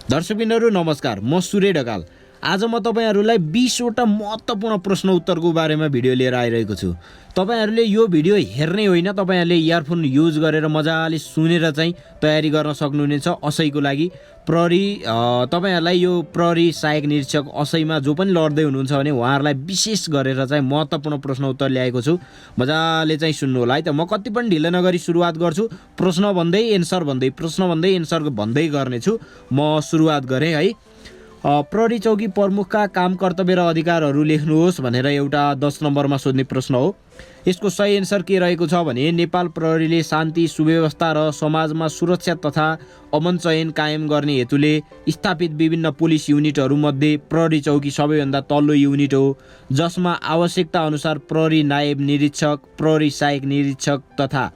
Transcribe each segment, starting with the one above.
दर्शकबिनहरू नमस्कार, म सूर्य ढकाल। आज म तपाईहरुलाई 20 वटा महत्त्वपूर्ण प्रश्न उत्तरको बारेमा भिडियो लिएर आइरहेको छु। तपाईहरुले यो भिडियो हेर्ने होइन, तपाईहरुले इयरफोन युज गरेर मजाले सुनेर चाहिँ तयारी गर्न सक्नुहुनेछ असैको लागि। तपाईहरुलाई यो प्रहरी सहायक निरीक्षक असैमा जो पनि लड्दै हुनुहुन्छ भने उहाँहरुलाई विशेष गरेर चाहिँ महत्त्वपूर्ण प्रश्न उत्तर ल्याएको छु। मजाले चाहिँ सुन्नु होला है त। म कति पनि ढिला नगरी सुरुवात गर्छु। प्रश्न भन्दै एन्सर भन्दै, प्रश्न भन्दै एन्सर भन्दै गर्नेछु। म सुरुवात गरेँ है। प्रहरी चौकी प्रमुखका काम कर्तव्य र अधिकारहरू लेख्नुहोस् भनेर एउटा 10 नम्बरमा सोध्ने प्रश्न हो। यसको सही एन्सर के रहेको छ भने नेपाल प्रहरीले शान्ति सुव्यवस्था र समाजमा सुरक्षा तथा अमन चयन कायम गर्ने हेतुले स्थापित विभिन्न पुलिस युनिटहरूमध्ये प्रहरी चौकी सबैभन्दा तल्लो युनिट हो, जसमा आवश्यकता अनुसार प्रहरी नायब निरीक्षक, प्रहरी सहायक निरीक्षक तथा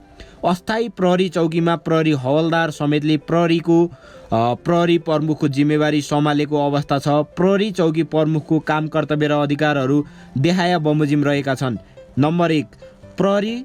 अस्थायी प्रहरी चौकीमा प्रहरी हवलदार समेतले प्रहरी प्रमुखको जिम्मेवारी सम्हालेको अवस्था छ। प्रहरी चौकी प्रमुखको काम कर्तव्य र अधिकारहरू देखाया बमोजिम रहेका छन्। नम्बर 1, प्रहरी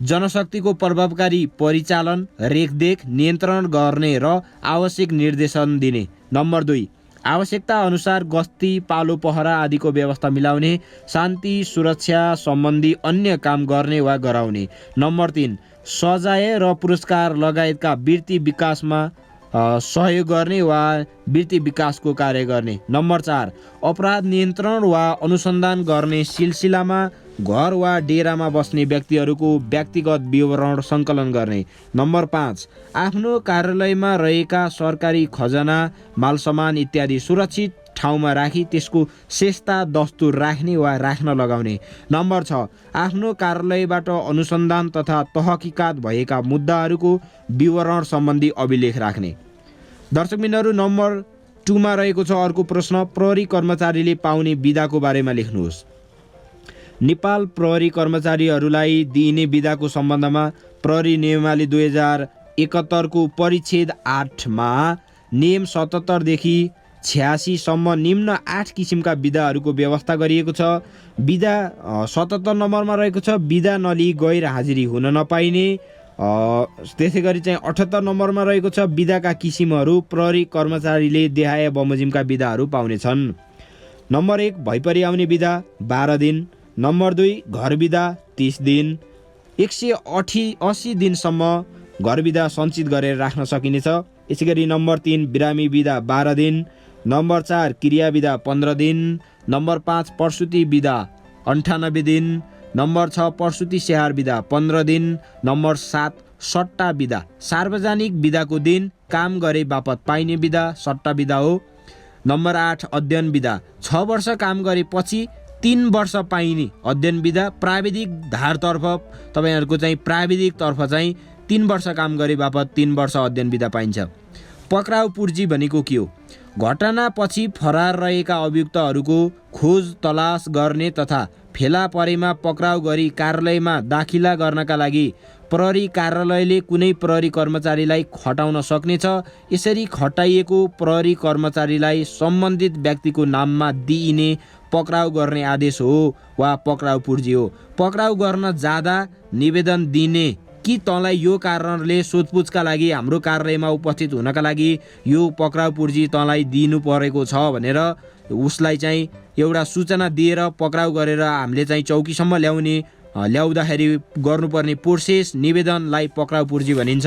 जनशक्तिको प्रभावकारी परिचालन, रेखदेख, नियन्त्रण गर्ने र आवश्यक निर्देशन दिने। नम्बर 2, आवश्यकता अनुसार गस्ती, पालो पहरा आदिको व्यवस्था मिलाउने, शान्ति सुरक्षा सम्बन्धी अन्य काम गर्ने वा गराउने। नम्बर 3, सजाय र पुरस्कार लगायतका वृत्ति विकासमा सहयोग गर्ने वा वृत्ति विकासको कार्य गर्ने। नम्बर 4, अपराध नियन्त्रण वा अनुसन्धान गर्ने सिलसिलामा घर वा डेरामा बस्ने व्यक्तिहरूको व्यक्तिगत विवरण सङ्कलन गर्ने। नम्बर 5, आफ्नो कार्यालयमा रहेका सरकारी खजना, मालसामान इत्यादि सुरक्षित ठाउँमा राखी त्यसको शेषता दस्तुर राख्ने वा राख्न लगाउने। नम्बर 6, आफ्नो कार्यालयबाट अनुसन्धान तथा तहकिकात भएका मुद्दाहरूको विवरण सम्बन्धी अभिलेख राख्ने। दर्शकबिनहरू, नम्बर 2 मा रहेको छ अर्को प्रश्न, प्रहरी कर्मचारीले पाउने बिदाको बारेमा लेख्नुहोस्। नेपाल प्रहरी कर्मचारीहरूलाई दिइने बिदाको सम्बन्धमा प्रहरी नियमावली 2071 को परिच्छेद 8 मा नियम 77 देखि 86 सम्म निम्न 8 किसिमका बिदाहरूको व्यवस्था गरिएको छ। बिदा 77 नम्बरमा रहेको छ बिदा नलिई गैर हाजिरी हुन नपाइने। त्यसै गरी चाहिँ 78 नम्बरमा रहेको छ बिदाका किसिमहरू, प्रहरी कर्मचारीले देखाए बमोजिमका बिदाहरू पाउनेछन्। नम्बर 1, भइपरि आउने बिदा 12 दिन। नम्बर 2, घर बिदा 30 दिन। 180 दिनसम्म घर बिदा सञ्चित गरेर राख्न सकिनेछ। यसै गरी नम्बर 3, बिरामी बिदा 12 दिन। नम्बर 4, क्रिया बिदा 15 दिन। नम्बर 5, प्रसुति बिदा 98 दिन। नम्बर 6, प्रसुति स्याहार बिदा 15 दिन। नम्बर 7, सट्टा बिदा, सार्वजनिक बिदाको दिन काम गरे बापत पाइने बिदा सट्टा बिदा हो। नम्बर 8, अध्ययन बिदा 6 वर्ष काम गरेपछि 3 वर्ष पाइने अध्ययन बिदा। प्राविधिक धारतर्फ तपाईहरुको चाहिँ प्राविधिक तर्फ चाहिँ 3 वर्ष काम गरे बापत 3 वर्ष अध्ययन बिदा पाइन्छ। पक्राउ पूर्जी भनेको के हो? घटनापछि फरार रहेका अभियुक्तहरूको खोज तलास गर्ने तथा फेला परेमा पक्राउ गरी कार्यालयमा दाखिला गर्नका लागि प्रहरी कार्यालयले कुनै प्रहरी कर्मचारीलाई खटाउन सक्नेछ। यसरी खटाइएको प्रहरी कर्मचारीलाई सम्बन्धित व्यक्तिको नाममा दिइने पक्राउ गर्ने आदेश हो वा पक्राउ पूर्जी हो। पक्राउ गर्न जाँदा निवेदन दिने कि तँलाई यो कारणले सोधपुछका लागि हाम्रो कार्यालयमा उपस्थित हुनका लागि यो पक्राउ पूर्जी तँलाई दिनु परेको छ भनेर उसलाई चाहिँ एउटा सूचना दिएर पक्राउ गरेर हामीले चाहिँ चौकीसम्म ल्याउँदाखेरि गर्नुपर्ने प्रोसेस निवेदनलाई पक्राउ पूर्जी भनिन्छ।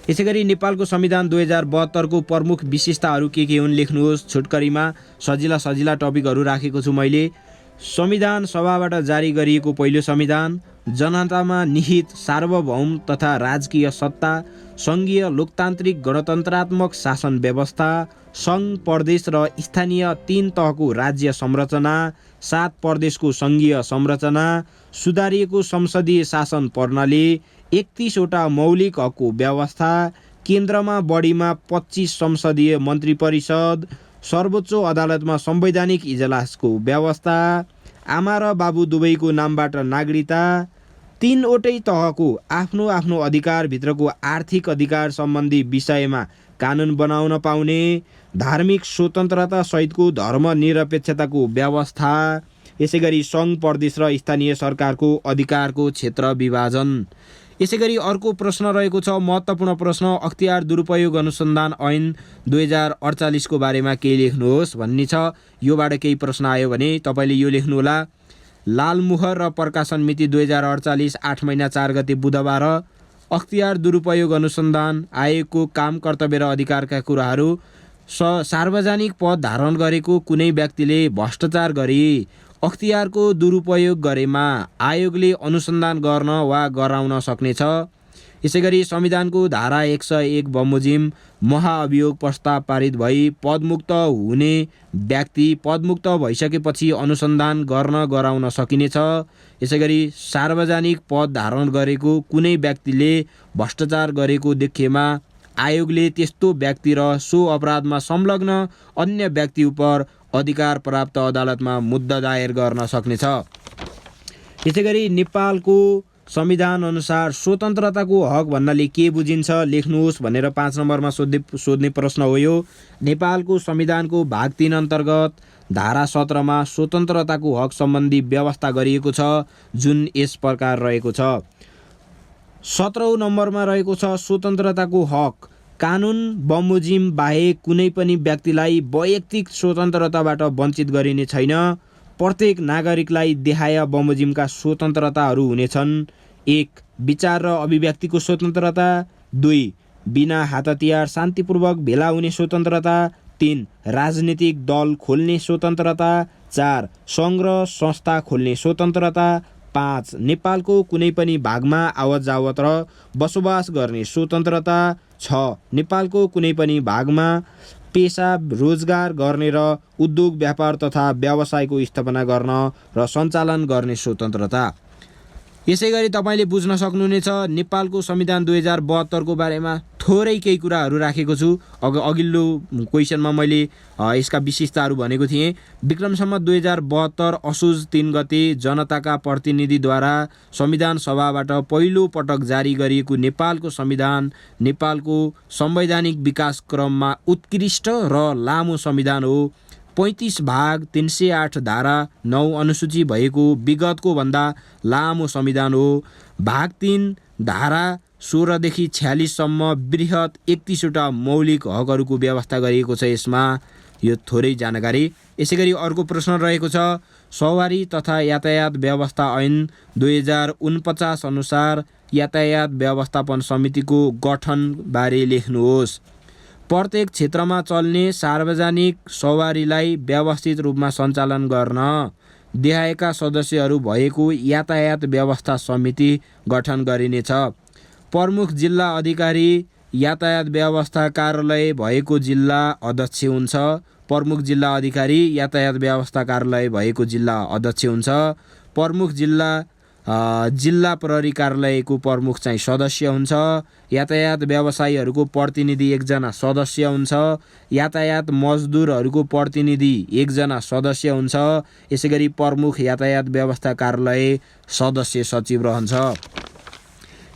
यसै गरी नेपालको संविधान 2072 को प्रमुख विशेषताहरू के हुन् लेख्नुहोस्। छोटकरीमा सजिला टपिकहरू राखेको छु मैले। संविधान सभाबाट जारी गरिएको पहिलो संविधान, जनतामा निहित सार्वभौम तथा राजकीय सत्ता, सङ्घीय लोकतान्त्रिक गणतन्त्रात्मक शासन व्यवस्था, सङ्घ प्रदेश र स्थानीय 3 तहको राज्य संरचना, 7 प्रदेशको सङ्घीय संरचना, सुधारिएको संसदीय शासन प्रणाली, 31 वटा मौलिक हकको व्यवस्था, केन्द्रमा बढीमा 25 संसदीय मन्त्री परिषद, सर्वोच्च अदालतमा संवैधानिक इजलासको व्यवस्था, आमा र बाबु दुवैको नामबाट नागरिकता, 3 वटै तहको आफ्नो आफ्नो अधिकारभित्रको आर्थिक अधिकार सम्बन्धी विषयमा कानुन बनाउन पाउने, धार्मिक स्वतन्त्रता सहितको धर्मनिरपेक्षताको व्यवस्था, यसै गरी सङ्घ प्रदेश र स्थानीय सरकारको अधिकारको क्षेत्र विभाजन। यसैगरी अर्को प्रश्न रहेको छ, महत्त्वपूर्ण प्रश्न, अख्तियार दुरुपयोग अनुसन्धान ऐन 2048 को बारेमा केही लेख्नुहोस् भन्ने छ। योबाट केही प्रश्न आयो भने तपाईँले यो लेख्नुहोला। लालमुहर र प्रकाशन मिति 2048 8 महिना 4 गते बुधबार अख्तियार दुरुपयोग अनुसन्धान आयोगको काम कर्तव्य र अधिकारका कुराहरू सार्वजनिक पद धारण गरेको कुनै व्यक्तिले भ्रष्टाचार गरी अख्तियारको दुरुपयोग गरेमा आयोगले अनुसन्धान गर्न वा गराउन सक्नेछ। यसैगरी संविधानको धारा 101 बमोजिम महाअभियोग प्रस्ताव पारित भई पदमुक्त हुने व्यक्ति पदमुक्त भइसकेपछि अनुसन्धान गर्न गराउन सकिनेछ। यसैगरी सार्वजनिक पद धारण गरेको कुनै व्यक्तिले भ्रष्टाचार गरेको देखिएमा आयोगले त्यस्तो व्यक्ति र सो अपराधमा संलग्न अन्य व्यक्ति उप अधिकार प्राप्त अदालतमा मुद्दा दायर गर्न सक्नेछ। यसैगरी नेपालको संविधान अनुसार स्वतन्त्रताको हक भन्नाले के बुझिन्छ लेख्नुहोस् भनेर 5 नम्बरमा सोध्ने प्रश्न हो यो। नेपालको संविधानको भाग 3 अन्तर्गत धारा 17 मा स्वतन्त्रताको हक सम्बन्धी व्यवस्था गरिएको छ, जुन यस प्रकार रहेको छ। 17औं नम्बरमा रहेको छ, स्वतन्त्रताको हक कानुन बमोजिम बाहेक कुनै पनि व्यक्तिलाई वैयक्तिक स्वतन्त्रताबाट वञ्चित गरिने छैन। प्रत्येक नागरिकलाई देहाय बमोजिमका स्वतन्त्रताहरू हुनेछन्। 1 विचार र अभिव्यक्तिको स्वतन्त्रता, 2 बिना हात हतियार शान्तिपूर्वक भेला हुने स्वतन्त्रता, 3 राजनीतिक दल खोल्ने स्वतन्त्रता, 4 सङ्घ र संस्था खोल्ने स्वतन्त्रता, 5 नेपालको कुनै पनि भागमा आवत जावत र बसोबास गर्ने स्वतन्त्रता, 6 नेपालको कुनै पनि भागमा पेसा रोजगार गर्ने र उद्योग व्यापार तथा व्यवसायको स्थापना गर्न र सञ्चालन गर्ने स्वतन्त्रता। यसैगरी तपाईँले बुझ्न सक्नुहुनेछ नेपालको संविधान 2072 को बारेमा थोरै केही कुराहरू राखेको छु। अघिल्लो क्वेसनमा मैले यसका विशेषताहरू भनेको थिएँ। विक्रम सम्वत 2072 असोज 3 गते जनताका प्रतिनिधिद्वारा संविधान सभाबाट पहिलो पटक जारी गरिएको नेपालको संविधान नेपालको संवैधानिक विकास क्रममा उत्कृष्ट र लामो संविधान हो। 35 भाग 308 धारा 9 अनुसूची भएको विगतको भन्दा लामो संविधान हो। भाग 3 धारा 16 देखि 46 सम्म बृहत 31वटा मौलिक हकहरूको व्यवस्था गरिएको छ। यसमा यो थोरै जानकारी। यसैगरी अर्को प्रश्न रहेको छ, सवारी तथा यातायात व्यवस्था ऐन 2049 अनुसार यातायात व्यवस्थापन समितिको गठन बारे लेख्नुहोस्। प्रत्येक क्षेत्रमा चल्ने सार्वजनिक सवारीलाई व्यवस्थित रूपमा सञ्चालन गर्न देहायका सदस्यहरू भएको यातायात व्यवस्था समिति गठन गरिनेछ। प्रमुख जिल्ला अधिकारी यातायात व्यवस्था कार्यालय भएको जिल्ला अध्यक्ष हुन्छ। प्रमुख जिल्ला अधिकारी यातायात व्यवस्था कार्यालय भएको जिल्ला अध्यक्ष हुन्छ। प्रमुख जिल्ला प्रहरी कार्यालयको प्रमुख चाहिँ सदस्य हुन्छ। यातायात व्यवसायीहरूको प्रतिनिधि 1 जना सदस्य हुन्छ। यातायात मजदुरहरूको प्रतिनिधि 1 जना सदस्य हुन्छ। यसैगरी प्रमुख यातायात व्यवस्था कार्यालय सदस्य सचिव रहन्छ।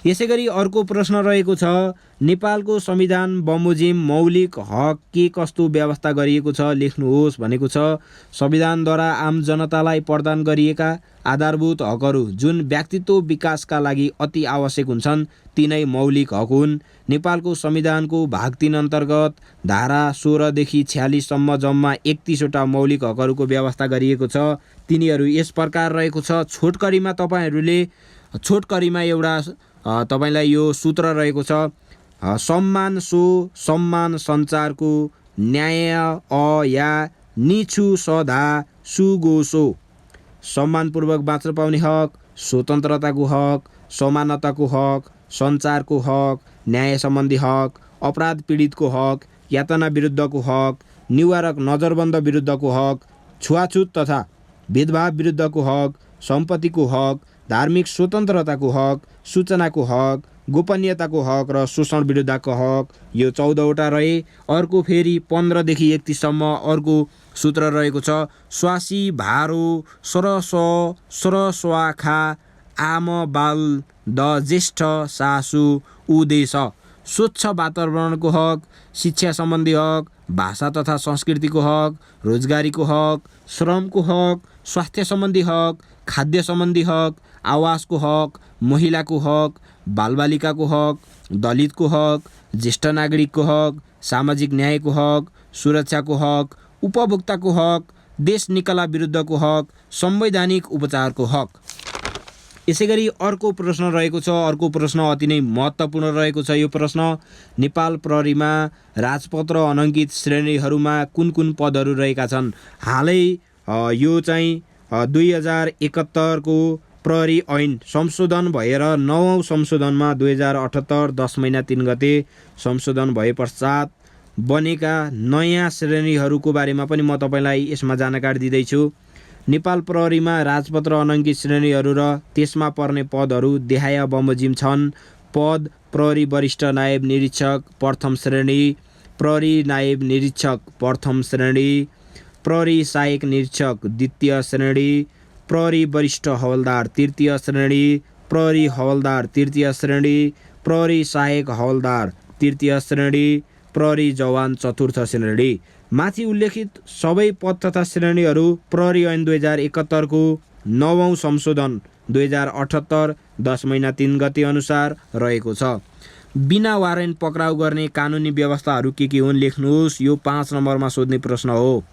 यसैगरी अर्को प्रश्न रहेको छ, नेपालको संविधान बमोजिम मौलिक हक के कस्तो व्यवस्था गरिएको छ लेख्नुहोस् भनेको छ। संविधानद्वारा आम जनतालाई प्रदान गरिएका आधारभूत हकहरू जुन व्यक्तित्व विकासका लागि अति आवश्यक हुन्छन् तिनै मौलिक हक हुन्। नेपालको संविधानको भाग 3 अन्तर्गत धारा 16 देखि 46 सम्म जम्मा 31वटा मौलिक हकहरूको व्यवस्था गरिएको छ। तिनीहरू यस प्रकार रहेको छ। छोटकरीमा एउटा तपाईलाई यो सूत्र रहेको छ, सम्मान सो सम्मान सञ्चारको न्याय या निछु सधा सुगोसो। सम्मानपूर्वक बाँच्न पाउने हक, स्वतन्त्रताको हक, समानताको हक, सञ्चारको हक, न्याय सम्बन्धी हक, अपराध पीडितको हक, यातना विरुद्धको हक, निवारक नजरबन्द विरुद्धको हक, छुवाछुत तथा भेदभाव विरुद्धको हक, सम्पत्तिको हक, धार्मिक स्वतन्त्रताको हक, सूचनाको हक, गोपनीयताको हक र शोषण विरुद्धको हक। यो 14वटा रहे। अर्को फेरि 15 देखि 31 सम्म अर्को सूत्र रहेको छ, स्वासी भारो सरस्वाखा आम बाल द ज्येष्ठ सासु उदेश। स्वच्छ वातावरणको हक, शिक्षा सम्बन्धी हक, भाषा तथा संस्कृतिको हक, रोजगारीको हक, श्रमको हक, स्वास्थ्य सम्बन्धी हक, खाद्य सम्बन्धी हक, आवासको हक, महिलाको हक, बालबालिकाको हक, दलितको हक, ज्येष्ठ नागरिकको हक, सामाजिक न्यायको हक, सुरक्षाको हक, उपभोक्ताको हक, देश निकाला विरुद्धको हक, संवैधानिक उपचारको हक। यसैगरी अर्को प्रश्न रहेको छ। अर्को प्रश्न अति नै महत्त्वपूर्ण रहेको छ। यो प्रश्न नेपाल प्रहरीमा राजपत्र अनङ्कित श्रेणीहरूमा कुन कुन पदहरू रहेका छन्? हालै यो चाहिँ 2071 को प्रहरी ऐन संशोधन भएर 9औं संशोधनमा 2078 10 महिना 3 गते संशोधन भए पश्चात बनेका नयाँ श्रेणीहरूको बारेमा पनि म तपाईँलाई यसमा जानकारी दिँदैछु। नेपाल प्रहरीमा राजपत्र अनङ्कित श्रेणीहरू र त्यसमा पर्ने पदहरू देहाय बमोजिम छन्। पद: प्रहरी वरिष्ठ नायब निरीक्षक प्रथम श्रेणी, प्रहरी नायब निरीक्षक प्रथम श्रेणी, प्रहरी सहायक निरीक्षक द्वितीय श्रेणी, प्रहरी वरिष्ठ हवलदार तृतीय श्रेणी, प्रहरी हवलदार तृतीय श्रेणी, प्रहरी सहायक हवलदार तृतीय श्रेणी, प्रहरी जवान चतुर्थ श्रेणी। माथि उल्लेखित सबै पद तथा श्रेणीहरू प्रहरी ऐन 2071 को 9औं संशोधन 2078 10 महिना 3 गते अनुसार रहेको छ। बिना वारेन्ट पक्राउ गर्ने कानुनी व्यवस्थाहरू के हुन् लेख्नुहोस्। यो 5 नम्बरमा सोध्ने प्रश्न हो।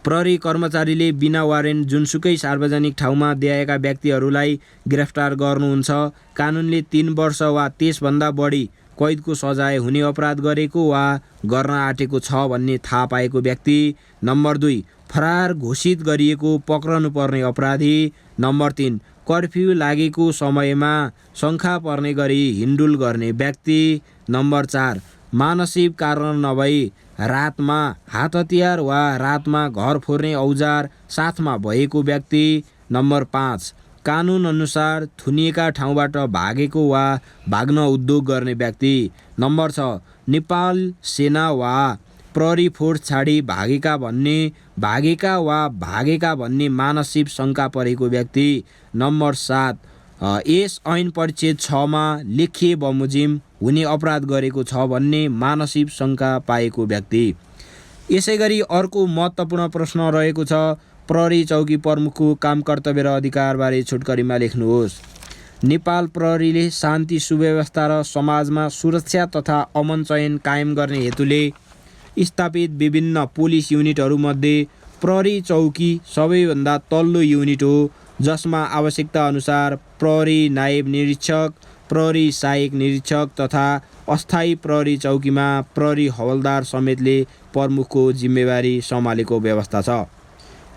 प्रहरी कर्मचारीले बिना वारेन्ट जुनसुकै सार्वजनिक ठाउँमा देखाएका व्यक्तिहरूलाई गिरफ्तार गर्नुहुन्छ। कानुनले 3 वर्ष वा त्यसभन्दा बढी कैदको सजाय हुने अपराध गरेको वा गर्न आँटेको छ भन्ने थाहा पाएको व्यक्ति। नम्बर 2, फरार घोषित गरिएको पक्रनु पर्ने अपराधी। नम्बर 3, कर्फ्यू लागेको समयमा शङ्का पर्ने गरी हिन्डुल गर्ने व्यक्ति। नम्बर 4, मानसिक कारण नभई रातमा हात हतियार वा रातमा घर फोर्ने औजार साथमा भएको व्यक्ति। नम्बर 5, कानुन अनुसार थुनिएका ठाउँबाट भागेको वा भाग्न उद्योग गर्ने व्यक्ति। नम्बर 6, नेपाल सेना वा प्रहरी फोर्स छाडी भागेका भन्ने मानसिक शङ्का परेको व्यक्ति। नम्बर 7, यस ऐन परिच्छेद 6 मा लेखिए बमोजिम हुने अपराध गरेको छ भन्ने मानसिक शङ्का पाएको व्यक्ति। यसैगरी अर्को महत्त्वपूर्ण प्रश्न रहेको छ। प्रहरी चौकी प्रमुखको काम कर्तव्य र अधिकारबारे छोटकरीमा लेख्नुहोस्। नेपाल प्रहरीले शान्ति सुव्यवस्था र समाजमा सुरक्षा तथा अमन चयन कायम गर्ने हेतुले स्थापित विभिन्न पुलिस युनिटहरूमध्ये प्रहरी चौकी सबैभन्दा तल्लो युनिट हो, जसमा आवश्यकता अनुसार प्रहरी नायब निरीक्षक, प्रहरी सहायक निरीक्षक तथा अस्थायी प्रहरी चौकीमा प्रहरी हवलदार समेतले प्रमुखको जिम्मेवारी सम्हालेको व्यवस्था छ।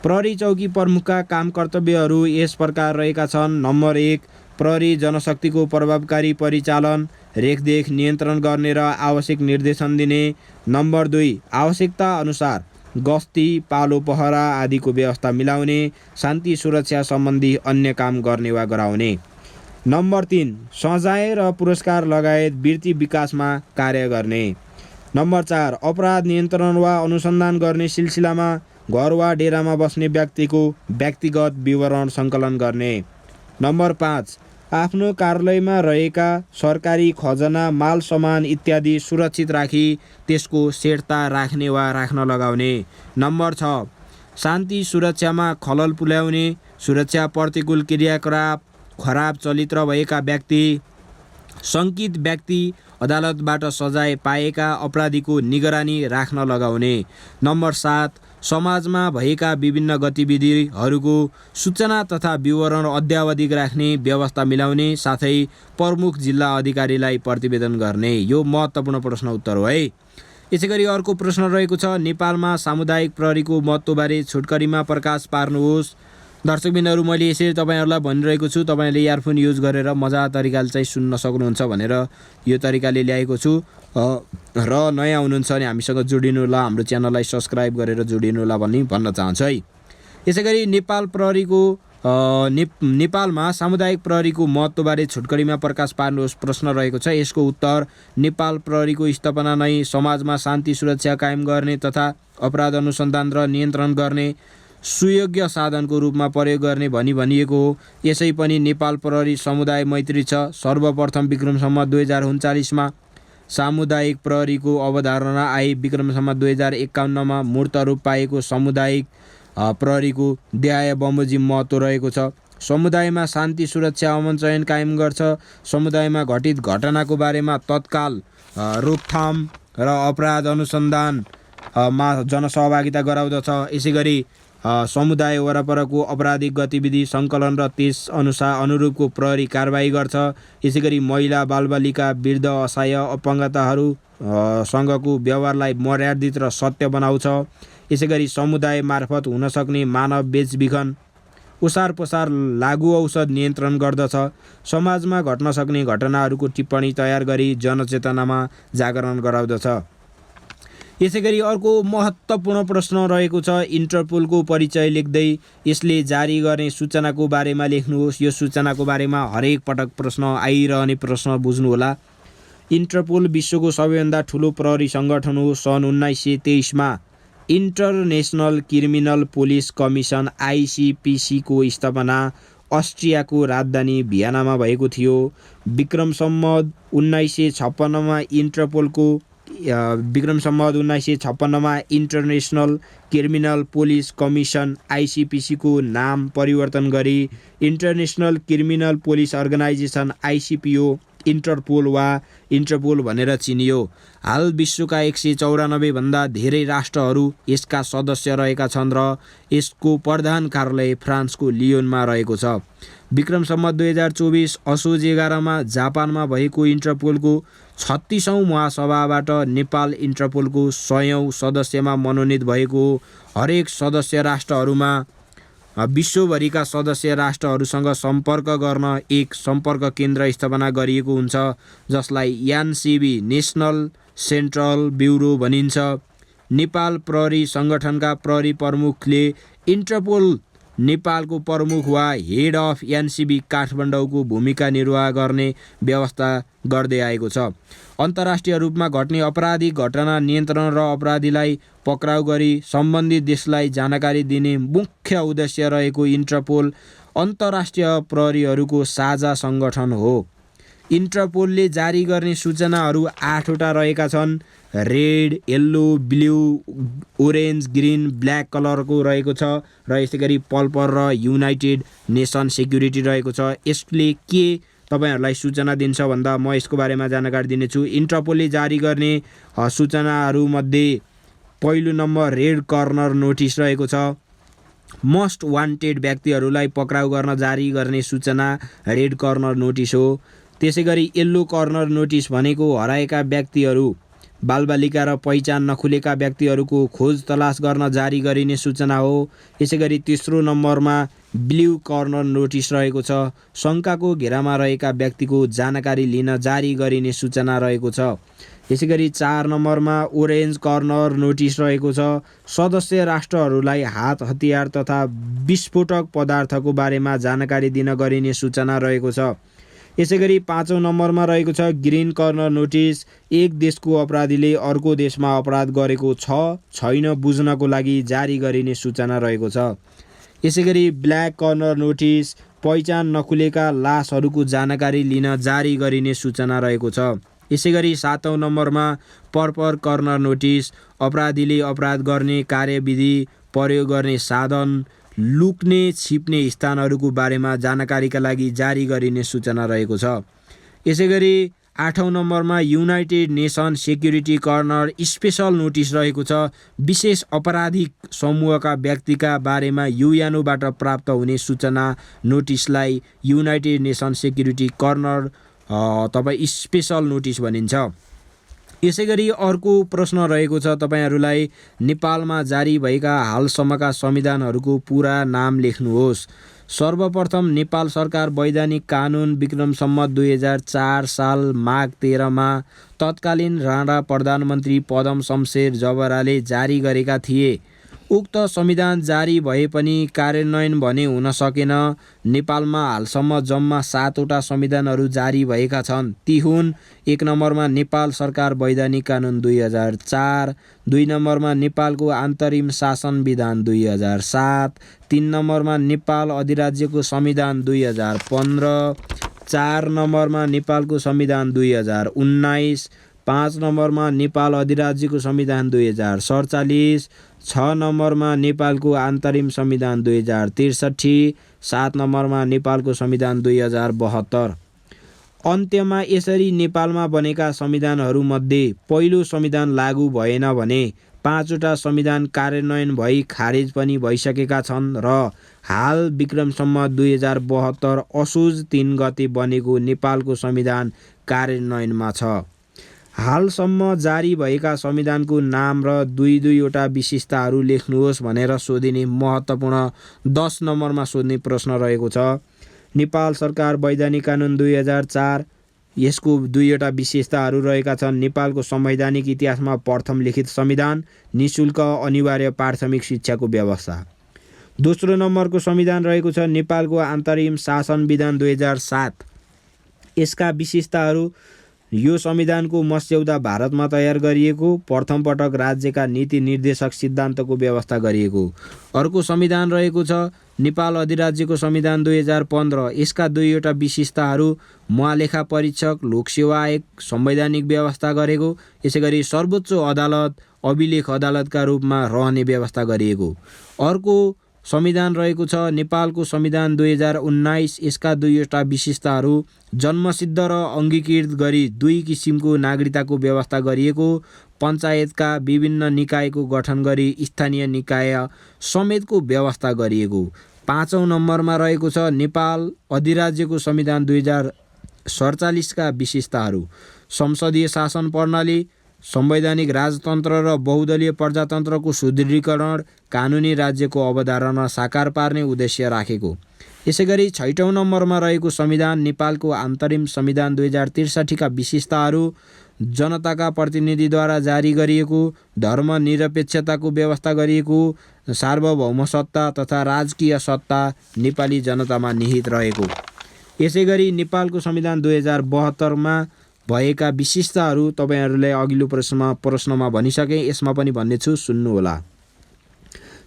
प्रहरी चौकी प्रमुखका काम कर्तव्यहरू यस प्रकार रहेका छन्। नम्बर 1, प्रहरी जनशक्तिको प्रभावकारी परिचालन, रेखदेख, नियन्त्रण गर्ने र आवश्यक निर्देशन दिने। नम्बर 2, आवश्यकता अनुसार गस्ती, पालो पहरा आदिको व्यवस्था मिलाउने, शान्ति सुरक्षा सम्बन्धी अन्य काम गर्ने वा गराउने। नम्बर 3, सजाय र पुरस्कार लगायत वृत्ति विकासमा कार्य गर्ने। नम्बर 4, अपराध नियन्त्रण वा अनुसन्धान गर्ने सिलसिलामा घर वा डेरामा बस्ने व्यक्तिको व्यक्तिगत विवरण सङ्कलन गर्ने। नम्बर 5, आफ्नो कार्यालयमा रहेका सरकारी खजना, माल सामान इत्यादि सुरक्षित राखी त्यसको सेटता राख्ने वा राख्न लगाउने। नम्बर 6, शान्ति सुरक्षामा खलल पुर्याउने, सुरक्षा प्रतिकूल क्रियाकलाप, खराब चरित्र भएका व्यक्ति, शङ्कित व्यक्ति, अदालतबाट सजाय पाएका अपराधीको निगरानी राख्न लगाउने। नम्बर 7, समाजमा भएका विभिन्न गतिविधिहरूको सूचना तथा विवरण अद्यावधिक राख्ने व्यवस्था मिलाउने, साथै प्रमुख जिल्ला अधिकारीलाई प्रतिवेदन गर्ने। यो महत्त्वपूर्ण प्रश्न उत्तर हो है। यसैगरी अर्को प्रश्न रहेको छ। नेपालमा सामुदायिक प्रहरीको महत्त्वबारे छोटकरीमा प्रकाश पार्नुहोस्। दर्शकबिनहरू, मैले यसरी तपाईँहरूलाई भनिरहेको छु, तपाईँले इयरफोन युज गरेर मजा तरिकाले चाहिँ सुन्न सक्नुहुन्छ भनेर यो तरिकाले ल्याएको छु। र नयाँ हुनुहुन्छ भने हामीसँग जोडिनु होला, हाम्रो च्यानललाई सब्सक्राइब गरेर जोडिनु होला भन्न चाहन्छु है। यसैगरी नेपाल प्रहरीको नेपालमा सामुदायिक प्रहरीको महत्त्वबारे छोटकरीमा प्रकाश पार्नुहोस् प्रश्न रहेको छ। यसको उत्तर नेपाल प्रहरीको स्थापना नै समाजमा शान्ति सुरक्षा कायम गर्ने तथा अपराध अनुसन्धान र नियन्त्रण गर्ने सुयोग्य साधनको रूपमा प्रयोग गर्ने भनिएको हो। यसै पनि नेपाल प्रहरी समुदाय मैत्री छ। सर्वप्रथम विक्रम सम्वत 2039 मा सामुदायिक प्रहरीको अवधारणा आई। विक्रम सम्वत 2051 मा मूर्त रूप पाएको सामुदायिक प्रहरीको देहाय बमोजिम महत्त्व रहेको छ। समुदायमा शान्ति सुरक्षा अमन चयन कायम गर्छ, समुदायमा घटित घटनाको बारेमा तत्काल रोकथाम र अपराध अनुसन्धानमा जनसहभागिता गराउँदछ। यसै गरी समुदाय वरपरको आपराधिक गतिविधि सङ्कलन र त्यस अनुरूपको प्रहरी कारबाही गर्छ। यसै गरी महिला, बालबालिका, वृद्ध, असहाय, अपङ्गताहरू सँगको व्यवहारलाई मर्यादित र सत्य बनाउँछ। यसै गरी समुदाय मार्फत हुन सक्ने मानव बेचबिखन, ओसार पसार, लागु औषध नियन्त्रण गर्दछ। समाजमा घट्न सक्ने घटनाहरूको टिप्पणी तयार गरी जनचेतनामा जागरण गराउँदछ। यसै गरी अर्को महत्त्वपूर्ण प्रश्न रहेको छ, इन्टरपोलको परिचय लेख्दै यसले जारी गर्ने सूचनाको बारेमा लेख्नुहोस्। यो सूचनाको बारेमा हरेक पटक प्रश्न आइरहने प्रश्न बुझ्नुहोला। इन्टरपोल विश्वको सबैभन्दा ठुलो प्रहरी सङ्गठन हो। सन् 1923 मा international criminal police commission ICPC को स्थापना अस्ट्रियाको राजधानी भियनामा भएको थियो। विक्रम सम्वत 1956 मा international criminal police commission ICPC को नाम परिवर्तन गरी international criminal police organisation ICPO Interpol वा इन्टरपोल भनेर चिनियो। हाल विश्वका 194 भन्दा धेरै राष्ट्रहरू यसका सदस्य रहेका छन् र यसको प्रधान कार्यालय फ्रान्सको लियोनमा रहेको छ। विक्रम सम्वत 2024 असोज 11 मा जापानमा भएको इन्टरपोलको 36औं महासभाबाट नेपाल इन्टरपोलको 100औं सदस्यमा मनोनित भएको हो। हरेक सदस्य राष्ट्रहरूमा विश्वभरिका सदस्य राष्ट्रहरूसँग सम्पर्क गर्न एक सम्पर्क केन्द्र स्थापना गरिएको हुन्छ, जसलाई NCB नेसनल सेन्ट्रल ब्युरो भनिन्छ। नेपाल प्रहरी सङ्गठनका प्रहरी प्रमुखले इन्टरपोल नेपालको प्रमुख वा हेड अफ NCB काठमाडौँको भूमिका निर्वाह गर्ने व्यवस्था गर्दै आएको छ। अन्तर्राष्ट्रिय रूपमा घट्ने आपराधिक घटना नियन्त्रण र अपराधीलाई पक्राउ गरी सम्बन्धित देशलाई जानकारी दिने मुख्य उद्देश्य रहेको इन्टरपोल अन्तर्राष्ट्रिय प्रहरीहरूको साझा सङ्गठन हो। इन्टरपोलले जारी गर्ने सूचनाहरू 8वटा रहेका छन्। Red, yellow, blue, orange, green, black कलरको रहेको छ र यसै गरी पर्पल र युनाइटेड नेसन सेक्युरिटी रहेको छ। यसले के तपाईहरुलाई सूचना दिन्छ भन्दा म यसको बारेमा जानकारी दिनेछु। इन्टरपोलले जारी गर्ने सूचनाहरूमध्ये पहिलो नम्बर रेड कर्नर नोटिस रहेको छ। मोस्ट वान्टेड व्यक्तिहरूलाई पक्राउ गर्न जारी गर्ने सूचना रेड कर्नर नोटिस हो। त्यसै गरी येल्लो कर्नर नोटिस भनेको हराएका व्यक्तिहरू, बालबालिका र पहिचान नखुलेका व्यक्तिहरूको खोज तलास गर्न जारी गरिने सूचना हो। यसै गरी तेस्रो नम्बरमा ब्लू कर्नर नोटिस रहेको छ। शङ्काको घेरामा रहेका व्यक्तिको जानकारी लिन जारी गरिने सूचना रहेको छ। यसै गरी 4 नम्बरमा ओरेन्ज कर्नर नोटिस रहेको छ। सदस्य राष्ट्रहरूलाई हात हतियार तथा विस्फोटक पदार्थको बारेमा जानकारी दिन गरिने सूचना रहेको छ। यसै गरी 5औं नम्बरमा रहेको छ ग्रिन कर्नर नोटिस। एक देशको अपराधीले अर्को देशमा अपराध गरेको छ छैन बुझ्नको लागि जारी गरिने सूचना रहेको छ। यसै गरी ब्ल्याक कर्नर नोटिस पहिचान नखुलेका लासहरूको जानकारी लिन जारी गरिने सूचना रहेको छ। यसै गरी 7औं नम्बरमा पर्पल कर्नर नोटिस अपराधीले अपराध गर्ने कार्यविधि, प्रयोग गर्ने साधन, लुक्ने छिप्ने स्थानहरूको बारेमा जानकारीका लागि जारी गरिने सूचना रहेको छ। यसै गरी 8औं नम्बरमा United nation security corner special notice रहेको छ। विशेष आपराधिक समूहका व्यक्तिका बारेमा UNOबाट प्राप्त हुने सूचना नोटिसलाई united nation security corner special notice भनिन्छ। यसै गरी अर्को प्रश्न रहेको छ तपाईहरुलाई, नेपालमा जारी भएका हालसम्मका संविधानहरूको पूरा नाम लेख्नुहोस्। सर्वप्रथम नेपाल सरकार वैधानिक कानुन विक्रम सम्वत 2004 साल माघ 13 मा तत्कालीन राणा प्रधानमन्त्री पदम शमशेर जबराले जारी गरेका थिए। उक्त संविधान जारी भए पनि कार्यान्वयन भने हुन सकेन। नेपालमा हालसम्म जम्मा 7वटा संविधानहरू जारी भएका छन्। ती हुन्: 1 नम्बरमा नेपाल सरकार वैधानिक कानुन 2004, 2 नम्बरमा नेपालको अन्तरिम शासन विधान 2007, 3 नम्बरमा नेपाल अधिराज्यको संविधान 2015, 4 नम्बरमा नेपालको संविधान 2019, 5 नम्बरमा नेपाल अधिराज्यको संविधान 2047, 6 नम्बरमा नेपालको अन्तरिम संविधान 2063, 7 नम्बरमा नेपालको संविधान 2072। अन्त्यमा यसरी नेपालमा बनेका संविधानहरूमध्ये पहिलो संविधान लागू भएन भने 5वटा संविधान कार्यान्वयन भई खारेज पनि भइसकेका छन् र हाल विक्रमसम्म 2072 असोज 3 गते बनेको नेपालको संविधान कार्यान्वयनमा छ। हालसम्म जारी भएका संविधानको नाम र दुईवटा विशेषताहरू लेख्नुहोस् भनेर सोधिने महत्त्वपूर्ण 10 नम्बरमा सोध्ने प्रश्न रहेको छ। नेपाल सरकार वैधानिक कानुन 2004, यसको दुईवटा विशेषताहरू रहेका छन्। नेपालको संवैधानिक इतिहासमा प्रथम लिखित संविधान, निशुल्क अनिवार्य प्राथमिक शिक्षाको व्यवस्था। दोस्रो नम्बरको संविधान रहेको छ नेपालको अन्तरिम शासन विधान 2007। यसका विशेषताहरू: यो संविधानको मस्यौदा भारतमा तयार गरिएको, प्रथम पटक राज्यका नीति निर्देशक सिद्धान्तको व्यवस्था गरिएको। अर्को संविधान रहेको छ नेपाल अधिराज्यको संविधान 2015। यसका दुईवटा विशेषताहरू: महालेखा परीक्षक, लोकसेवा आयोग, संवैधानिक व्यवस्था गरेको, यसैगरी सर्वोच्च अदालत अभिलेख अदालतका रूपमा रहने व्यवस्था गरिएको। अर्को संविधान रहेको छ नेपालको संविधान 2019। यसका दुईवटा विशेषताहरू: जन्मसिद्ध र अङ्गीकृत गरी 2 किसिमको नागरिकताको व्यवस्था गरिएको, पञ्चायतका विभिन्न निकायको गठन गरी स्थानीय निकाय समेतको व्यवस्था गरिएको। 5औं नम्बरमा रहेको छ नेपाल अधिराज्यको संविधान 2047 का विशेषताहरू: संसदीय शासन प्रणाली, संवैधानिक राजतन्त्र र बहुदलीय प्रजातन्त्रको सुदृढीकरण, कानुनी राज्यको अवधारणा साकार पार्ने उद्देश्य राखेको। यसैगरी 6औं नम्बरमा रहेको संविधान नेपालको अन्तरिम संविधान 2063 का विशेषताहरू: जनताका प्रतिनिधिद्वारा जारी गरिएको, धर्मनिरपेक्षताको व्यवस्था गरिएको, सार्वभौम सत्ता तथा राजकीय सत्ता नेपाली जनतामा निहित रहेको। यसैगरी नेपालको संविधान 2072 मा भएका विशेषताहरू तपाईहरुलाई अघिल्लो प्रश्नमा भनिसके, यसमा पनि भन्नेछु, सुन्नुहोला।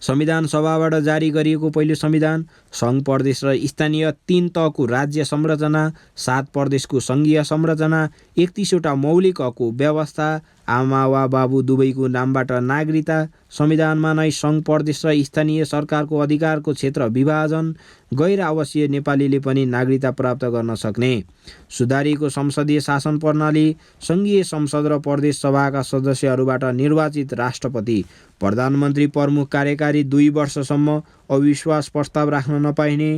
संविधान सभाबाट जारी गरिएको पहिलो संविधान, सङ्घ प्रदेश र स्थानीय 3 तहको राज्य संरचना, 7 प्रदेशको सङ्घीय संरचना, 31 वटा मौलिक हकको व्यवस्था, आमा वा बाबु दुवैको नामबाट नागरिकता, संविधानमा नै सङ्घ प्रदेश र स्थानीय सरकारको अधिकारको क्षेत्र विभाजन, गैर आवासीय नेपालीले पनि नागरिकता प्राप्त गर्न सक्ने, सुधारिएको संसदीय शासन प्रणाली, सङ्घीय संसद र प्रदेश सभाका सदस्यहरूबाट निर्वाचित राष्ट्रपति, प्रधानमन्त्री प्रमुख कार्यकारी 2 वर्षसम्म अविश्वास प्रस्ताव राख्न नपाइने,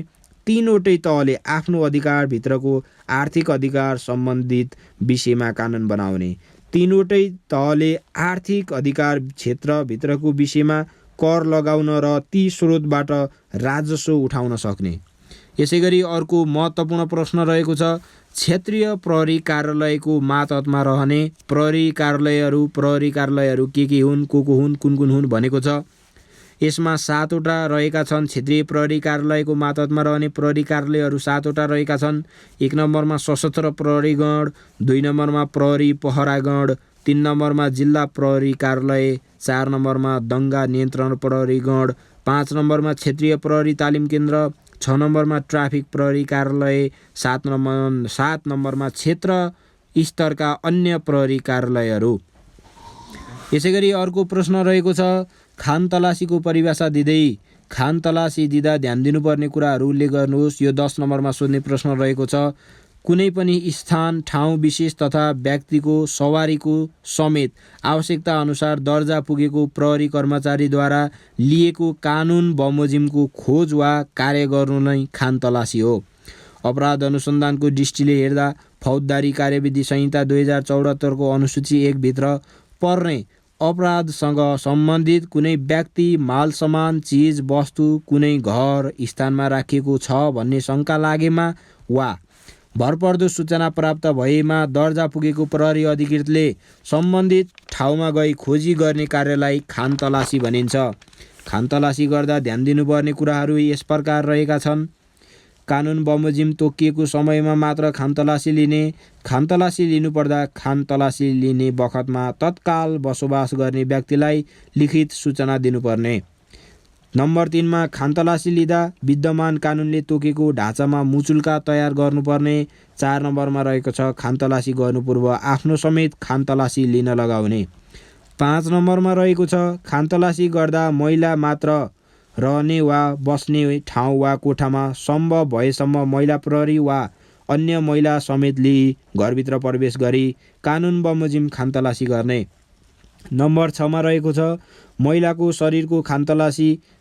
3 वटै तहले आफ्नो अधिकारभित्रको आर्थिक अधिकार सम्बन्धित विषयमा कानुन बनाउने, 3 वटै तहले आर्थिक अधिकार क्षेत्रभित्रको विषयमा कर लगाउन र ती स्रोतबाट राजस्व उठाउन सक्ने। यसैगरी अर्को महत्त्वपूर्ण प्रश्न रहेको छ क्षेत्रीय प्रहरी कार्यालयको मातहतमा रहने प्रहरी कार्यालयहरू के हुन्, को हुन्, कुन हुन् भनेको छ। यसमा 7 वटा रहेका छन्। क्षेत्रीय प्रहरी कार्यालयको मातहतमा रहने प्रहरी कार्यालयहरू 7 वटा रहेका छन्। 1 नम्बरमा सशस्त्र प्रहरी गण, 2 नम्बरमा प्रहरी पहरा गण, 3 नम्बरमा जिल्ला प्रहरी कार्यालय, 4 नम्बरमा दङ्गा नियन्त्रण प्रहरी गण, 5 नम्बरमा क्षेत्रीय प्रहरी तालिम केन्द्र, 6 नम्बरमा ट्राफिक प्रहरी कार्यालय, 7 नम्बरमा क्षेत्र स्तरका अन्य प्रहरी कार्यालयहरू। यसैगरी अर्को प्रश्न रहेको छ खान तलासीको परिभाषा दिँदै खान तलासी दिँदा ध्यान दिनुपर्ने कुराहरू उल्लेख गर्नुहोस्। यो 10 नम्बरमा सोध्ने प्रश्न रहेको छ। कुनै पनि स्थान, ठाउँ विशेष तथा व्यक्तिको सवारीको समेत आवश्यकता अनुसार दर्जा पुगेको प्रहरी कर्मचारीद्वारा लिएको कानुन बमोजिमको खोज वा कार्य गर्नु नै खान तलासी हो। अपराध अनुसन्धानको दृष्टिले हेर्दा फौजदारी कार्यविधि संहिता 2074 को अनुसूची 1 भित्र पर्ने अपराधसँग सम्बन्धित कुनै व्यक्ति, माल सामान, चीज वस्तु कुनै घर स्थानमा राखिएको छ भन्ने शङ्का लागेमा वा भरपर्दो सूचना प्राप्त भएमा दर्जा पुगेको प्रहरी अधिकृतले सम्बन्धित ठाउँमा गई खोजी गर्ने कार्यलाई खान तलासी भनिन्छ। खान तलासी गर्दा ध्यान दिनुपर्ने कुराहरू यस प्रकार रहेका छन्। कानुन बमोजिम तोकिएको समयमा मात्र खान तलासी लिने, खान तलासी लिनुपर्दा खान तलासी लिने बखतमा तत्काल बसोबास गर्ने व्यक्तिलाई लिखित सूचना दिनुपर्ने, नम्बर 3 मा खानतलासी लिँदा विद्यमान कानुनले तोकेको ढाँचामा मुचुल्का तयार गर्नुपर्ने। 4 नम्बरमा रहेको छ खानतलासी गर्नु पूर्व आफ्नो समेत खानतलासी लिन लगाउने। 5 नम्बरमा रहेको छ खानतलासी गर्दा महिला मात्र रहने वा बस्ने ठाउँ वा कोठामा सम्भव भएसम्म महिला प्रहरी वा अन्य महिला समेत लिई घरभित्र प्रवेश गरी कानुन बमोजिम खानतलासी गर्ने। नम्बर 6 मा रहेको छ महिलाको शरीरको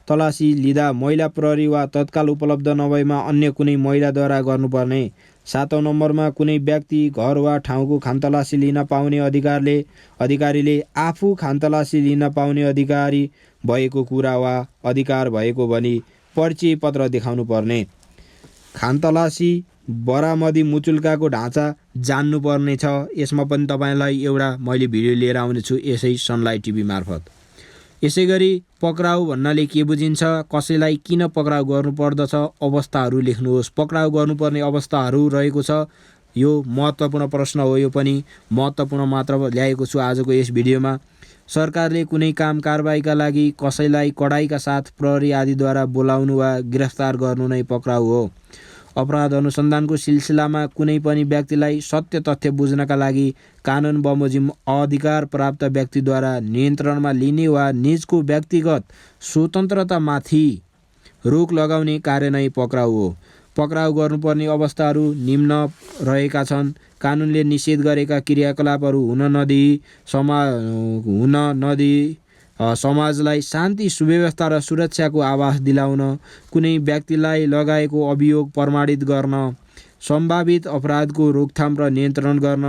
तलासी लिँदा महिला प्रहरी वा तत्काल उपलब्ध नभएमा अन्य कुनै महिलाद्वारा गर्नुपर्ने। 7औं नम्बरमा कुनै व्यक्ति घर वा ठाउँको खानतलासी लिन पाउने अधिकारीले आफू खानतलासी लिन पाउने अधिकारी भएको कुरा वा अधिकार भएको भनी परिचय पत्र देखाउनु पर्ने। खानतलासी बरामदी मुचुल्काको ढाँचा जान्नुपर्ने छ। यसमा पनि तपाईँलाई एउटा मैले भिडियो लिएर आउनेछु यसै सनलाइट टिभी मार्फत। यसै गरी पक्राउ भन्नाले के बुझिन्छ, कसैलाई किन पक्राउ गर्नुपर्दछ, अवस्थाहरू लेख्नुहोस्। पक्राउ गर्नुपर्ने अवस्थाहरू रहेको छ। यो महत्त्वपूर्ण प्रश्न हो। यो पनि महत्त्वपूर्ण मात्र ल्याएको छु आजको यस भिडियोमा। सरकारले कुनै काम कारबाहीका लागि कसैलाई कडाइका साथ प्रहरी आदिद्वारा बोलाउनु वा गिरफ्तार गर्नु नै पक्राउ हो। अपराध अनुसन्धानको सिलसिलामा कुनै पनि व्यक्तिलाई सत्य तथ्य बुझ्नका लागि कानुन बमोजिम अधिकार प्राप्त व्यक्तिद्वारा नियन्त्रणमा लिने वा निजको व्यक्तिगत स्वतन्त्रतामाथि रोक लगाउने कार्य नै पक्राउ हो। पक्राउ गर्नुपर्ने अवस्थाहरू निम्न रहेका छन्। कानुनले निषेध गरेका क्रियाकलापहरू हुन नदिई समाजलाई शान्ति सुव्यवस्था र सुरक्षाको आभास दिलाउन, कुनै व्यक्तिलाई लगाएको अभियोग प्रमाणित गर्न, सम्भावित अपराधको रोकथाम र नियन्त्रण गर्न,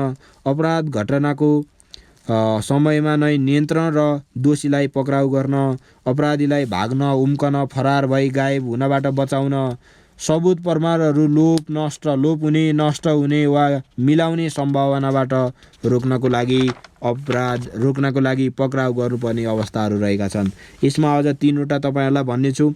अपराध घटनाको समयमा नै नियन्त्रण र दोषीलाई पक्राउ गर्न, अपराधीलाई भाग्न, उम्कन, फरार भई गायब हुनबाट बचाउन, सबुत प्रमाणहरू लोप हुने, नष्ट हुने वा मिलाउने सम्भावनाबाट रोक्नको लागि पक्राउ गर्नुपर्ने अवस्थाहरू रहेका छन्। यसमा अझ 3वटा तपाईँहरूलाई भन्नेछु।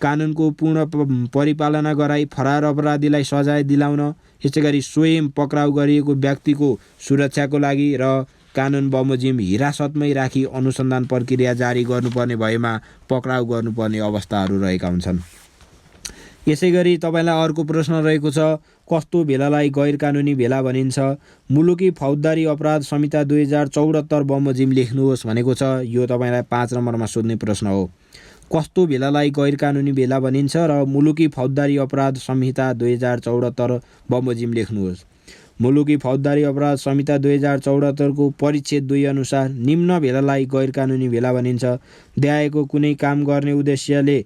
कानुनको पूर्ण परिपालना गराई फरार अपराधीलाई सजाय दिलाउन, यसै गरी स्वयं पक्राउ गरिएको व्यक्तिको सुरक्षाको लागि र कानुन बमोजिम हिरासतमै राखी अनुसन्धान प्रक्रिया जारी गर्नुपर्ने भएमा पक्राउ गर्नुपर्ने अवस्थाहरू रहेका हुन्छन्। यसै गरी तपाईँलाई अर्को प्रश्न रहेको छ, कस्तो भेलालाई गैर कानुनी भेला भनिन्छ? मुलुकी फौजदारी अपराध संहिता 2074 बमोजिम लेख्नुहोस् भनेको छ। यो तपाईँलाई 5 नम्बरमा सोध्ने प्रश्न हो। कस्तो भेलालाई गैर कानुनी भेला भनिन्छ र मुलुकी फौजदारी अपराध संहिता 2074 बमोजिम लेख्नुहोस्। मुलुकी फौजदारी अपराध संहिता 2074 को परिच्छेद 2 अनुसार निम्न भेलालाई गैर कानुनी भेला भनिन्छ। देखाएको कुनै काम गर्ने उद्देश्यले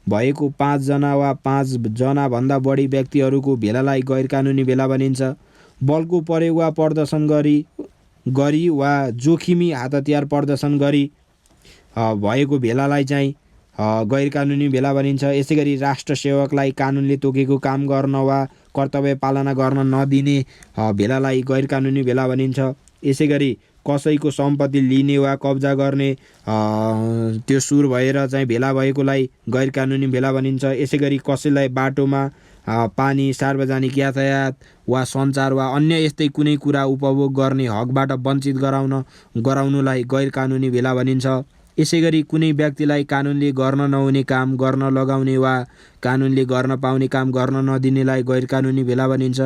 भएको 5 जना वा 5 जनाभन्दा बढी व्यक्तिहरूको भेलालाई गैर कानुनी भेला भनिन्छ। बलको प्रयोग वा प्रदर्शन गरी वा जोखिमी हात हतियार प्रदर्शन गरी भएको भेलालाई चाहिँ गैर कानुनी भेला भनिन्छ। यसै गरी राष्ट्र सेवकलाई कानुनले तोकेको काम गर्न वा कर्तव्य पालना गर्न नदिने भेलालाई गैर कानुनी भेला भनिन्छ। यसै गरी कसैको सम्पत्ति लिने वा कब्जा गर्ने त्यो सुर भएर चाहिँ भेला भएकोलाई गैर कानुनी भेला भनिन्छ। यसै गरी कसैलाई बाटोमा पानी, सार्वजनिक यातायात वा सञ्चार वा अन्य यस्तै कुनै कुरा उपभोग गर्ने हकबाट वञ्चित गराउनुलाई गैर कानुनी भेला भनिन्छ। यसै गरी कुनै व्यक्तिलाई कानुनले गर्न नहुने काम गर्न लगाउने वा कानुनले गर्न पाउने काम गर्न नदिनेलाई गैर कानुनी भेला भनिन्छ।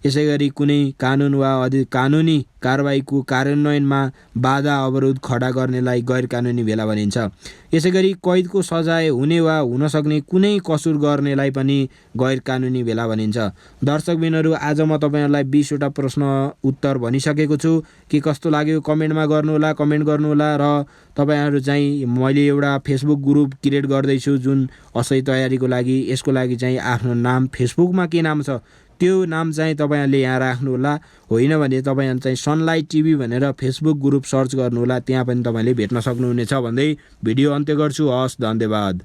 यसै गरी कुनै कानुन वा कानुनी कारबाहीको कार्यान्वयनमा बाधा अवरोध खडा गर्नेलाई गैर कानुनी भेला भनिन्छ। यसै गरी कैदको सजाय हुने वा हुन सक्ने कुनै कसुर गर्नेलाई पनि गैर कानुनी भेला भनिन्छ। दर्शकबिनहरू, आज म तपाईँहरूलाई 20वटा प्रश्न उत्तर भनिसकेको छु। के कस्तो लाग्यो कमेन्ट गर्नुहोला र तपाईँहरू चाहिँ मैले एउटा फेसबुक ग्रुप क्रिएट गर्दैछु जुन असै तयारीको लागि। यसको लागि चाहिँ आफ्नो नाम फेसबुकमा के नाम छ त्यो नाम चाहिँ तपाईँहरूले यहाँ राख्नुहोला। होइन भने तपाईँहरूले चाहिँ सनलाइट टिभी भनेर फेसबुक ग्रुप सर्च गर्नुहोला, त्यहाँ पनि तपाईँले भेट्न सक्नुहुनेछ भन्दै भिडियो अन्त्य गर्छु। हस्, धन्यवाद।